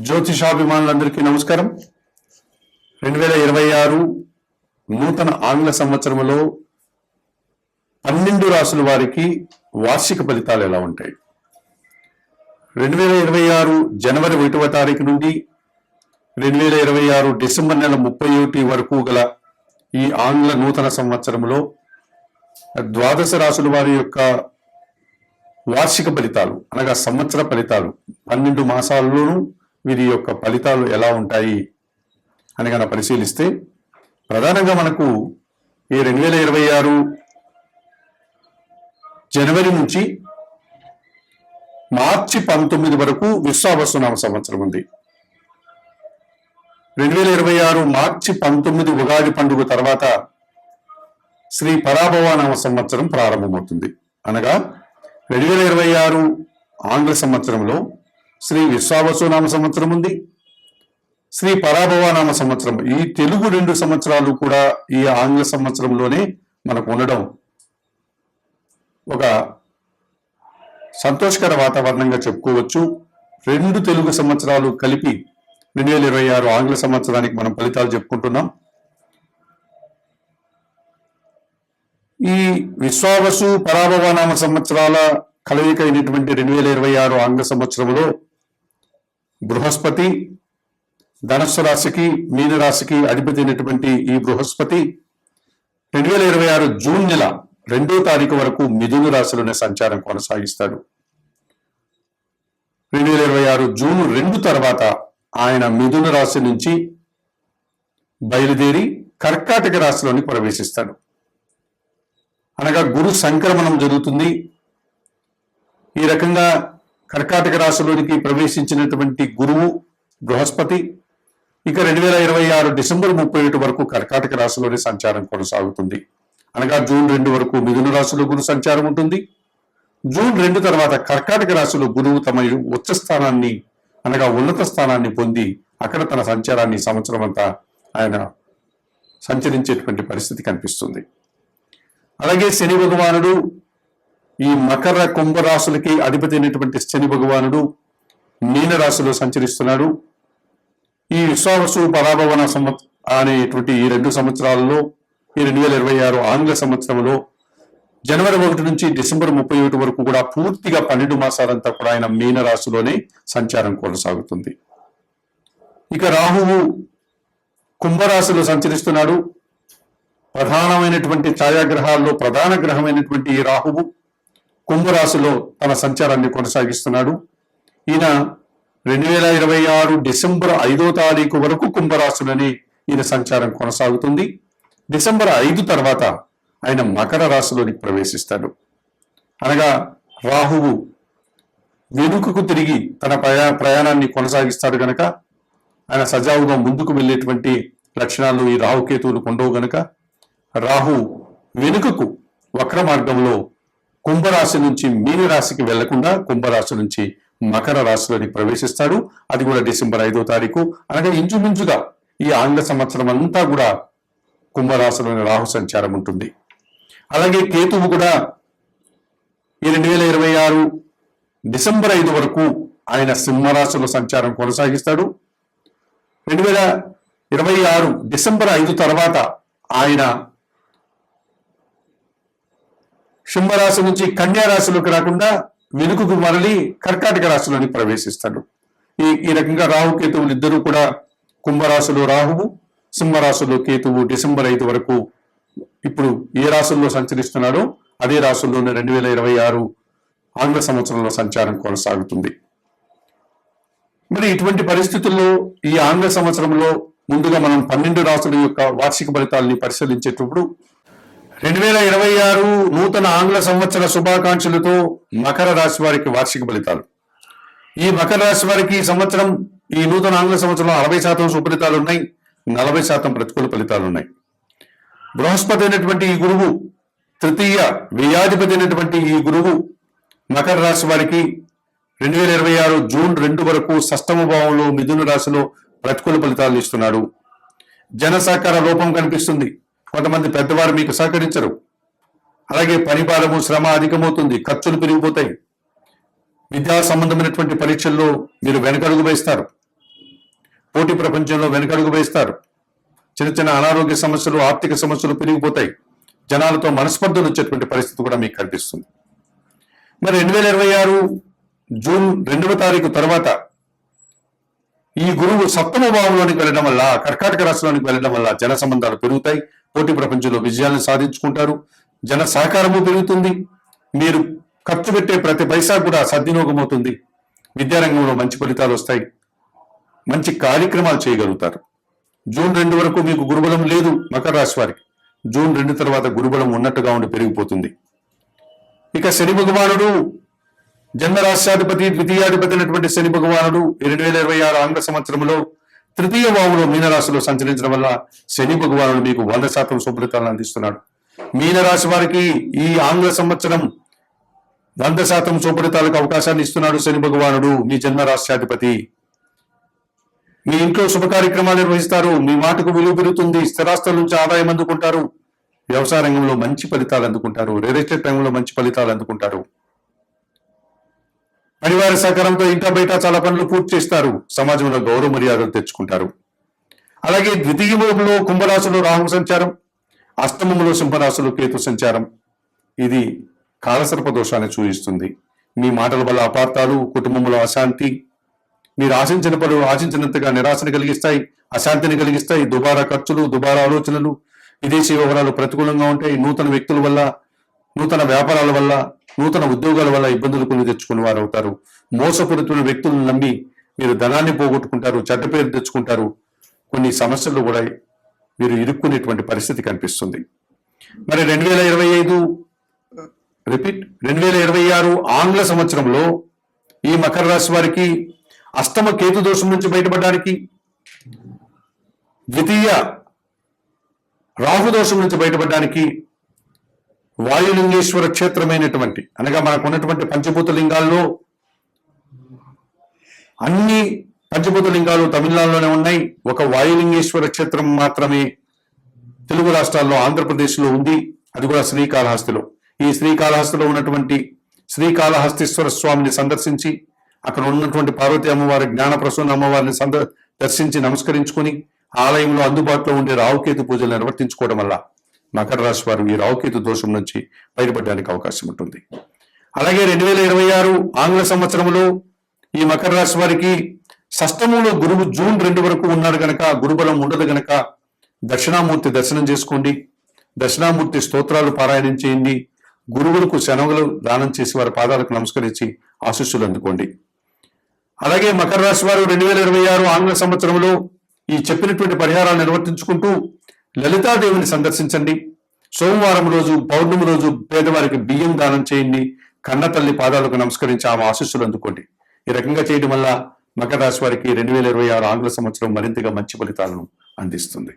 జ్యోతిషాభిమానులందరికీ నమస్కారం. 2026 నూతన ఆంగ్ల సంవత్సరంలో 12 రాసుల వారికి వార్షిక ఫలితాలు ఎలా ఉంటాయి? 2026 జనవరి 1వ తారీఖు నుండి 2026 డిసెంబర్ నెల 31 వరకు గల ఈ ఆంగ్ల నూతన సంవత్సరంలో ద్వాదశ రాసుల వారి యొక్క వార్షిక ఫలితాలు అనగా సంవత్సర ఫలితాలు 12 మాసాల్లోనూ వీరి యొక్క ఫలితాలు ఎలా ఉంటాయి అని కనుక పరిశీలిస్తే ప్రధానంగా మనకు ఈ 2026 జనవరి నుంచి మార్చి 19 వరకు విశ్వావసునామ సంవత్సరం ఉంది. 2026 మార్చి 19 ఉగాది పండుగ తర్వాత శ్రీ పరాభవనామ సంవత్సరం ప్రారంభమవుతుంది. అనగా 2026 ఆంగ్ల సంవత్సరంలో శ్రీ విశ్వావసునామ సంవత్సరం ఉంది, శ్రీ పరాభవనామ సంవత్సరం. ఈ తెలుగు 2 సంవత్సరాలు కూడా ఈ ఆంగ్ల సంవత్సరంలోనే మనకు ఉండడం ఒక సంతోషకర వాతావరణంగా చెప్పుకోవచ్చు. 2 తెలుగు సంవత్సరాలు కలిపి 2026 ఆంగ్ల సంవత్సరానికి మనం ఫలితాలు చెప్పుకుంటున్నాం. ఈ విశ్వావసు పరాభవనామ సంవత్సరాల కలయిక అయినటువంటి 2026 ఆంగ్ల సంవత్సరంలో బృహస్పతి ధనస్సు రాశికి మీన రాశికి అధిపతి అయినటువంటి ఈ బృహస్పతి 2026 జూన్ నెల 2వ తారీఖు వరకు మిథున రాశిలోనే సంచారం కొనసాగిస్తాడు. 2026 జూన్ 2 తర్వాత ఆయన మిథున రాశి నుంచి బయలుదేరి కర్కాటక రాశిలోని ప్రవేశిస్తాడు. అనగా గురు సంక్రమణం జరుగుతుంది. ఈ రకంగా కర్కాటక రాశిలోనికి ప్రవేశించినటువంటి గురువు బృహస్పతి ఇక 2026 డిసెంబర్ 31 వరకు కర్కాటక రాశిలోనే సంచారం కొనసాగుతుంది. అనగా జూన్ 2 వరకు మిథున రాశిలో గురు సంచారం ఉంటుంది. జూన్ 2 తర్వాత కర్కాటక రాశిలో గురువు తమ ఉచ్చ స్థానాన్ని అనగా ఉన్నత స్థానాన్ని పొంది అక్కడ తన సంచారాన్ని సంవత్సరం అంతా ఆయన సంచరించేటువంటి పరిస్థితి కనిపిస్తుంది. అలాగే శని భగవానుడు ఈ మకర కుంభరాశులకి అధిపతి అయినటువంటి శని భగవానుడు మీన రాశిలో సంచరిస్తున్నాడు. ఈ విశ్వావసు పరాభవన అనేటువంటి ఈ 2 సంవత్సరాలలో ఈ 2026 ఆంగ్ల సంవత్సరంలో జనవరి 1 నుంచి డిసెంబర్ 31 వరకు కూడా పూర్తిగా 12 మాసాలంతా కూడా ఆయన మీన రాశిలోనే సంచారం కొనసాగుతుంది. ఇక రాహువు కుంభరాశిలో సంచరిస్తున్నాడు. ప్రధానమైనటువంటి ఛాయాగ్రహాల్లో ప్రధాన గ్రహమైనటువంటి ఈ రాహువు కుంభరాశిలో తన సంచారాన్ని కొనసాగిస్తున్నాడు. ఈయన 2026 డిసెంబర్ 5వ తారీఖు వరకు కుంభరాశిలోని ఈయన సంచారం కొనసాగుతుంది. డిసెంబర్ 5 తర్వాత ఆయన మకర రాశిలోనికి ప్రవేశిస్తాడు. అనగా రాహువు వెనుకకు తిరిగి తన ప్రయాణాన్ని కొనసాగిస్తాడు గనక ఆయన సజావుగా ముందుకు వెళ్ళేటువంటి లక్షణాలు ఈ రాహుకేతువులు ఉండవు గనక రాహు వెనుకకు వక్ర మార్గంలో కుంభరాశి నుంచి మీన రాశికి వెళ్లకుండా కుంభరాశి నుంచి మకర రాశిలోకి ప్రవేశిస్తాడు. అది కూడా డిసెంబర్ 5వ తారీఖు. అనగా ఇంచుమించుగా ఈ ఆంగ్ల సంవత్సరం అంతా కూడా కుంభరాశిలోని రాహు సంచారం ఉంటుంది. అలాగే కేతువు కూడా ఈ 2026 డిసెంబర్ 5 వరకు ఆయన సింహరాశిలో సంచారం కొనసాగిస్తాడు. 2026 డిసెంబర్ 5 తర్వాత ఆయన సింహరాశి నుంచి కన్యా రాశిలోకి రాకుండా వెనుకకు మరలి కర్కాటక రాశిలోని ప్రవేశిస్తాడు. ఈ రకంగా రాహుకేతువులు ఇద్దరు కూడా కుంభరాశిలో రాహువు, సింహరాశిలో కేతువు డిసెంబర్ 5 వరకు ఇప్పుడు ఏ రాశుల్లో సంచరిస్తున్నాడో అదే రాశుల్లోనే 2026 ఆంగ్ల సంవత్సరంలో సంచారం కొనసాగుతుంది. మరి ఇటువంటి పరిస్థితుల్లో ఈ ఆంగ్ల సంవత్సరంలో ముందుగా మనం 12 రాశుల యొక్క వార్షిక ఫలితాలని పరిశీలించేటప్పుడు 2026 నూతన ఆంగ్ల సంవత్సర శుభాకాంక్షలతో మకర రాశి వారికి వార్షిక ఫలితాలు. ఈ మకర రాశి వారికి సంవత్సరం ఈ నూతన ఆంగ్ల సంవత్సరంలో 60% సుఫలితాలు ఉన్నాయి, 40% ప్రతికూల ఫలితాలు ఉన్నాయి. బృహస్పతి అయినటువంటి ఈ గురువు తృతీయ వ్యయాధిపతి అయినటువంటి ఈ గురువు మకర రాశి వారికి 2026 జూన్ 2 వరకు షష్టమ భావంలో మిథున రాశిలో ప్రతికూల ఫలితాలను ఇస్తున్నాడు. జన సహకార లోపం కనిపిస్తుంది. కొంతమంది పెద్దవారు మీకు సహకరించరు. అలాగే పనిభారము శ్రమ అధికమవుతుంది, ఖర్చులు పెరిగిపోతాయి. విద్యా సంబంధమైనటువంటి పరీక్షల్లో మీరు వెనకడుగు వేస్తారు. పోటీ ప్రపంచంలో వెనకడుగు వేస్తారు. చిన్న చిన్న అనారోగ్య సమస్యలు, ఆర్థిక సమస్యలు పెరిగిపోతాయి. జనాలతో మనస్పర్ధలు వచ్చేటువంటి పరిస్థితి కూడా మీకు కనిపిస్తుంది. మరి 2026 జూన్ 2వ తారీఖు తర్వాత ఈ గురువు సప్తమ భావంలోనికి వెళ్ళడం వల్ల, కర్కాటక రాశిలోనికి వెళ్ళడం వల్ల జన సంబంధాలు పెరుగుతాయి. పోటీ ప్రపంచంలో విజయాలను సాధించుకుంటారు. జన సహకారము పెరుగుతుంది. మీరు ఖర్చు పెట్టే ప్రతి పైసా కూడా సద్వినియోగం అవుతుంది. విద్యారంగంలో మంచి ఫలితాలు వస్తాయి. మంచి కార్యక్రమాలు చేయగలుగుతారు. జూన్ 2 వరకు మీకు గురుబలం లేదు మకర రాశి వారికి. జూన్ 2 తర్వాత గురుబలం ఉన్నట్టుగా ఉండి పెరిగిపోతుంది. ఇక శని భగవానుడు జన్మరాశ్యాధిపతి, ద్వితీయాధిపతి అయినటువంటి శని భగవానుడు 2026 ఆంగ్ల సంవత్సరంలో తృతీయ భావంలో మీనరాశిలో సంచరించడం వల్ల శని భగవానుడు మీకు 100% శుభ్రతలను అందిస్తున్నాడు. మీనరాశి వారికి ఈ ఆంగ్ల సంవత్సరం 100% శుభ్రతలకు అవకాశాన్ని ఇస్తున్నాడు శని భగవానుడు, మీ జన్మరాశ్యాధిపతి. మీ ఇంట్లో శుభ కార్యక్రమాలు నిర్వహిస్తారు. మీ మాటకు విలువ పెరుగుతుంది. స్థిరాస్తుల నుంచి ఆదాయం అందుకుంటారు. వ్యవసాయ రంగంలో మంచి ఫలితాలు అందుకుంటారు. రియల్ ఎస్టేట్ రంగంలో మంచి ఫలితాలు అందుకుంటారు. పరివార సహకారంతో ఇంట బయట చాలా పనులు పూర్తి చేస్తారు. సమాజంలో గౌరవ మర్యాదలు తెచ్చుకుంటారు. అలాగే ద్వితీయ భావంలో కుంభరాశిలో రాహు సంచారం, అష్టమంలో సింహరాశిలో కేతు సంచారం, ఇది కాలసర్ప దోషాన్ని సూచిస్తుంది. మీ మాటల వల్ల అపార్థాలు, కుటుంబంలో అశాంతి, మీరు ఆశించిన పనులు ఆశించినంతగా నిరాశను కలిగిస్తాయి, అశాంతిని కలిగిస్తాయి. దుబారా ఖర్చులు, దుబారా ఆలోచనలు, విదేశీ వ్యవహారాలు ప్రతికూలంగా ఉంటాయి. నూతన వ్యక్తుల వల్ల, నూతన వ్యాపారాల వల్ల, నూతన ఉద్యోగాల వల్ల ఇబ్బందులు కొని తెచ్చుకుని వారు అవుతారు. మోసపూరితమైన వ్యక్తులను నమ్మి మీరు ధనాన్ని పోగొట్టుకుంటారు, చెడ్డ పేరు తెచ్చుకుంటారు. కొన్ని సమస్యలు కూడా మీరు ఇరుక్కునేటువంటి పరిస్థితి కనిపిస్తుంది. మరి 2026 ఆంగ్ల సంవత్సరంలో ఈ మకర రాశి వారికి అష్టమ కేతు దోషం నుంచి బయటపడడానికి, ద్వితీయ రాహు దోషం నుంచి బయటపడడానికి వాయులింగేశ్వర క్షేత్రమైనటువంటి, అనగా మనకు ఉన్నటువంటి పంచభూత లింగాల్లో అన్ని పంచభూత లింగాలు తమిళనాడులోనే ఉన్నాయి. ఒక వాయులింగేశ్వర క్షేత్రం మాత్రమే తెలుగు రాష్ట్రాల్లో, ఆంధ్రప్రదేశ్లో ఉంది. అది కూడా శ్రీకాళహస్తిలో. ఈ శ్రీకాళహస్తిలో ఉన్నటువంటి శ్రీకాళహస్తీశ్వర స్వామిని సందర్శించి, అక్కడ ఉన్నటువంటి పార్వతీ అమ్మవారి, జ్ఞానప్రసూన అమ్మవారిని దర్శించి నమస్కరించుకొని ఆలయంలో అందుబాటులో ఉండే రావుకేతు పూజలు నిర్వర్తించుకోవడం వల్ల మకర రాశి వారు ఈ రావుకేతు దోషం నుంచి బయటపడడానికి అవకాశం ఉంటుంది. అలాగే 2026 ఆంగ్ల సంవత్సరంలో ఈ మకర రాశి వారికి షష్టమంలో గురువు జూన్ 2 వరకు ఉన్నాడు గనక, గురుబలం ఉండదు గనక దక్షిణామూర్తి దర్శనం చేసుకోండి. దక్షిణామూర్తి స్తోత్రాలు పారాయణం చేయండి. గురువులకు శనగలు దానం చేసి వారి పాదాలకు నమస్కరించి ఆశీస్సులు అందుకోండి. అలాగే మకర రాశి వారు 2026 ఆంగ్ల సంవత్సరంలో ఈ చెప్పినటువంటి పరిహారాలు నిర్వర్తించుకుంటూ లలితాదేవిని సందర్శించండి. సోమవారం రోజు, పౌర్ణమి రోజు పేదవారికి బియ్యం దానం చేయండి. కన్న తల్లి పాదాలకు నమస్కరించి ఆమె ఆశీస్సులు అందుకోండి. ఈ రకంగా చేయడం వల్ల మకర రాశి వారికి 2026 ఆంగ్ల సంవత్సరం మరింతగా మంచి ఫలితాలను అందిస్తుంది.